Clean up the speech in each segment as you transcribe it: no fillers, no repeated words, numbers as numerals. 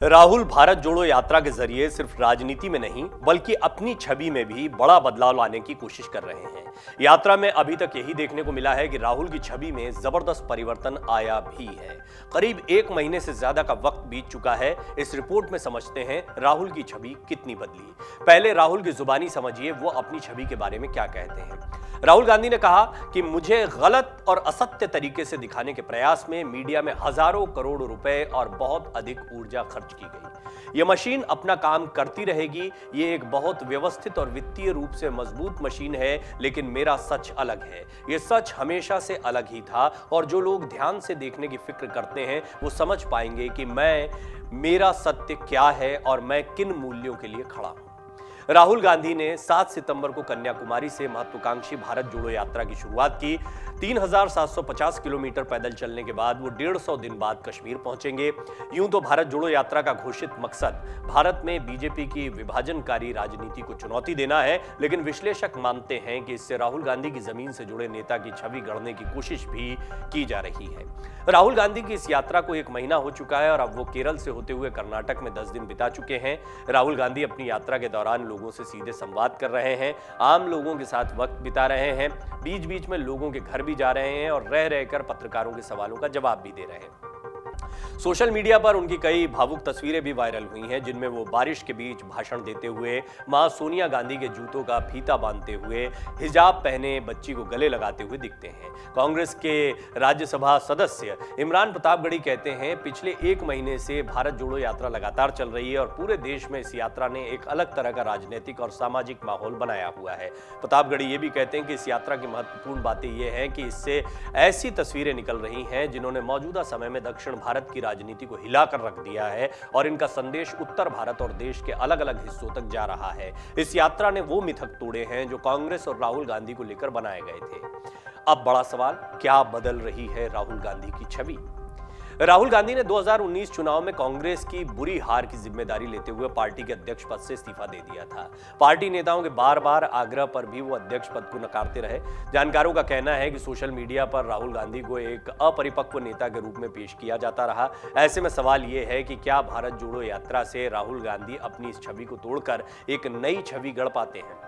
राहुल भारत जोड़ो यात्रा के जरिए सिर्फ राजनीति में नहीं बल्कि अपनी छवि में भी बड़ा बदलाव लाने की कोशिश कर रहे हैं। यात्रा में अभी तक यही देखने को मिला है कि राहुल की छवि में जबरदस्त परिवर्तन आया भी है। करीब 1 महीने से ज्यादा का वक्त बीत चुका है। इस रिपोर्ट में समझते हैं राहुल की छवि कितनी बदली। पहले राहुल की जुबानी समझिए वो अपनी छवि के बारे में क्या कहते हैं। राहुल गांधी ने कहा कि मुझे गलत और असत्य तरीके से दिखाने के प्रयास में मीडिया में हजारों करोड़ रुपए और बहुत अधिक ऊर्जा खर्च की गई। यह मशीन अपना काम करती रहेगी। ये एक बहुत व्यवस्थित और वित्तीय रूप से मजबूत मशीन है, लेकिन मेरा सच अलग है। यह सच हमेशा से अलग ही था और जो लोग ध्यान से देखने की फिक्र करते हैं वो समझ पाएंगे कि मेरा सत्य क्या है और मैं किन मूल्यों के लिए खड़ा हूं। राहुल गांधी ने 7 सितंबर को कन्याकुमारी से महत्वाकांक्षी भारत जोड़ो यात्रा की शुरुआत की। 3750 किलोमीटर पैदल चलने के बाद वो 150 दिन बाद कश्मीर पहुंचेंगे। यूं तो भारत जोड़ो यात्रा का घोषित मकसद भारत में बीजेपी की विभाजनकारी राजनीति को चुनौती देना है, लेकिन विश्लेषक मानते हैं कि इससे राहुल गांधी की जमीन से जुड़े नेता की छवि गढ़ने की कोशिश भी की जा रही है। राहुल गांधी की इस यात्रा को 1 महीना हो चुका है और अब वो केरल से होते हुए कर्नाटक में 10 दिन बिता चुके हैं। राहुल गांधी अपनी यात्रा के दौरान लोगों से सीधे संवाद कर रहे हैं, आम लोगों के साथ वक्त बिता रहे हैं, बीच बीच में लोगों के घर भी जा रहे हैं और रह रहकर पत्रकारों के सवालों का जवाब भी दे रहे हैं। सोशल मीडिया पर उनकी कई भावुक तस्वीरें भी वायरल हुई हैं, जिनमें वो बारिश के बीच भाषण देते हुए, मां सोनिया गांधी के जूतों का फीता बांधते हुए, हिजाब पहने बच्ची को गले लगाते हुए दिखते हैं। कांग्रेस के राज्यसभा सदस्य इमरान प्रतापगढ़ी कहते हैं, पिछले 1 महीने से भारत जोड़ो यात्रा लगातार चल रही है और पूरे देश में इस यात्रा ने एक अलग तरह का राजनीतिक और सामाजिक माहौल बनाया हुआ है। प्रतापगढ़ी ये भी कहते हैं कि इस यात्रा की महत्वपूर्ण बातें ये हैं कि इससे ऐसी तस्वीरें निकल रही हैं जिन्होंने मौजूदा समय में दक्षिण भारत की राजनीति को हिलाकर रख दिया है और इनका संदेश उत्तर भारत और देश के अलग अलग हिस्सों तक जा रहा है। इस यात्रा ने वो मिथक तोड़े हैं जो कांग्रेस और राहुल गांधी को लेकर बनाए गए थे। अब बड़ा सवाल, क्या बदल रही है राहुल गांधी की छवि? राहुल गांधी ने 2019 चुनाव में कांग्रेस की बुरी हार की जिम्मेदारी लेते हुए पार्टी के अध्यक्ष पद से इस्तीफा दे दिया था। पार्टी नेताओं के बार-बार आग्रह पर भी वो अध्यक्ष पद को नकारते रहे। जानकारों का कहना है कि सोशल मीडिया पर राहुल गांधी को एक अपरिपक्व नेता के रूप में पेश किया जाता रहा। ऐसे में सवाल ये है कि क्या भारत जोड़ो यात्रा से राहुल गांधी अपनी इस छवि को तोड़कर एक नई छवि गढ़ पाते हैं?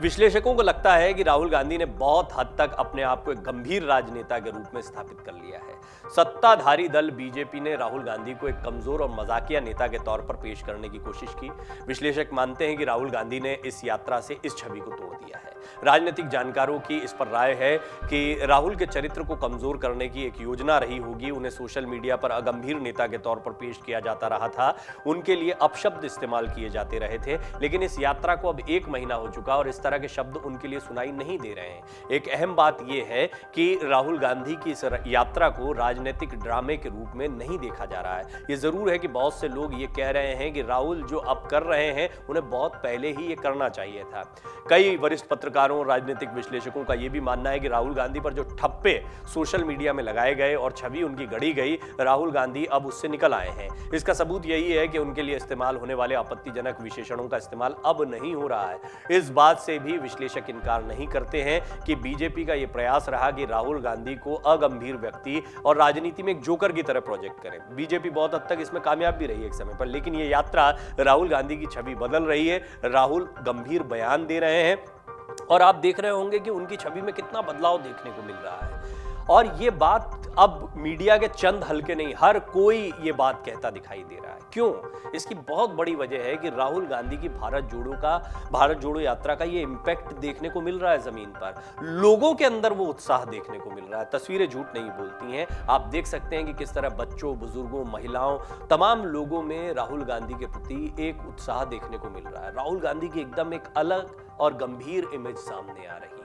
विश्लेषकों को लगता है कि राहुल गांधी ने बहुत हद तक अपने आप को एक गंभीर राजनेता के रूप में स्थापित कर लिया है। सत्ताधारी दल बीजेपी ने राहुल गांधी को एक कमजोर और मजाकिया नेता के तौर पर पेश करने की कोशिश की। विश्लेषक मानते हैं कि राहुल गांधी ने इस यात्रा से इस छवि को तोड़ दिया है। राजनीतिक जानकारों की इस पर राय है कि राहुल के चरित्र को कमजोर करने की एक योजना रही होगी। उन्हें सोशल मीडिया पर अगंभीर नेता के तौर पर पेश किया जाता रहा था, उनके लिए अपशब्द इस्तेमाल किए जाते रहे थे, लेकिन इस यात्रा को अब 1 महीना हो चुका और इस तरह के शब्द उनके लिए सुनाई नहीं दे रहे हैं। एक अहम बात यह है कि राहुल गांधी की इस यात्रा को राजनीतिक ड्रामे के रूप में नहीं देखा जा रहा है। यह जरूर है कि बहुत से लोग ये कह रहे हैं कि राहुल जो अब कर रहे हैं उन्हें बहुत पहले ही ये करना चाहिए था। कई वरिष्ठ पत्रकारों और राजनीतिक विश्लेषकों का यह भी मानना है कि राहुल गांधी पर जो ठप्पे सोशल मीडिया में लगाए गए और छवि उनकी गढ़ी गई, राहुल गांधी अब उससे निकल आए हैं। इसका सबूत यही है कि उनके लिए इस्तेमाल होने वाले आपत्तिजनक विशेषणों का इस्तेमाल अब नहीं हो रहा है। इस बात से भी विश्लेषक इनकार नहीं करते हैं कि बीजेपी का यह प्रयास रहा कि राहुल गांधी को अगंभीर व्यक्ति और राजनीति में एक जोकर की तरह प्रोजेक्ट करें। बीजेपी बहुत हद तक इसमें कामयाब भी रही है एक समय पर, लेकिन यह यात्रा राहुल गांधी की छवि बदल रही है। राहुल गंभीर बयान दे रहे हैं और आप देख रहे होंगे कि उनकी छवि में कितना बदलाव देखने को मिल रहा है। और ये बात अब मीडिया के चंद हल्के नहीं, हर कोई ये बात कहता दिखाई दे रहा है। क्यों? इसकी बहुत बड़ी वजह है कि राहुल गांधी की भारत जोड़ो यात्रा का ये इंपैक्ट देखने को मिल रहा है जमीन पर। लोगों के अंदर वो उत्साह देखने को मिल रहा है। तस्वीरें झूठ नहीं बोलती हैं। आप देख सकते हैं कि किस तरह बच्चों, बुजुर्गों, महिलाओं, तमाम लोगों में राहुल गांधी के प्रति एक उत्साह देखने को मिल रहा है। राहुल गांधी की एकदम एक अलग और गंभीर इमेज सामने आ रही है।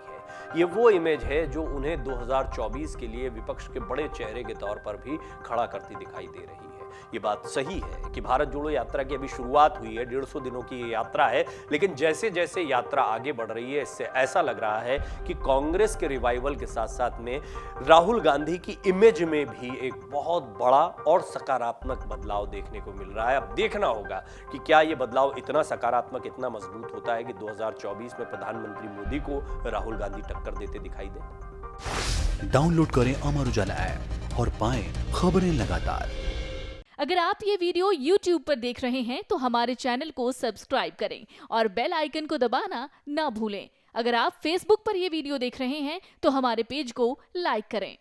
ये वो इमेज है जो उन्हें 2024 के लिए विपक्ष के बड़े चेहरे के तौर पर भी खड़ा करती दिखाई दे रही है। ये बात सही है कि भारत जोड़ो यात्रा की अभी शुरुआत हुई है, 150 दिनों की ये यात्रा है, लेकिन जैसे जैसे यात्रा आगे बढ़ रही है इससे ऐसा लग रहा है कि कांग्रेस के रिवाइवल के साथ साथ में राहुल गांधी की इमेज में भी एक बहुत बड़ा और सकारात्मक बदलाव देखने को मिल रहा है। अब देखना होगा कि क्या ये बदलाव इतना सकारात्मक, इतना मजबूत होता है कि 2024 में प्रधानमंत्री मोदी को राहुल गांधी टक्कर देते दिखाई दे। डाउनलोड करें अमर उजाला ऐप और पाएं खबरें लगातार। अगर आप ये वीडियो YouTube पर देख रहे हैं तो हमारे चैनल को सब्सक्राइब करें और बेल आइकन को दबाना ना भूलें। अगर आप Facebook पर ये वीडियो देख रहे हैं तो हमारे पेज को लाइक करें।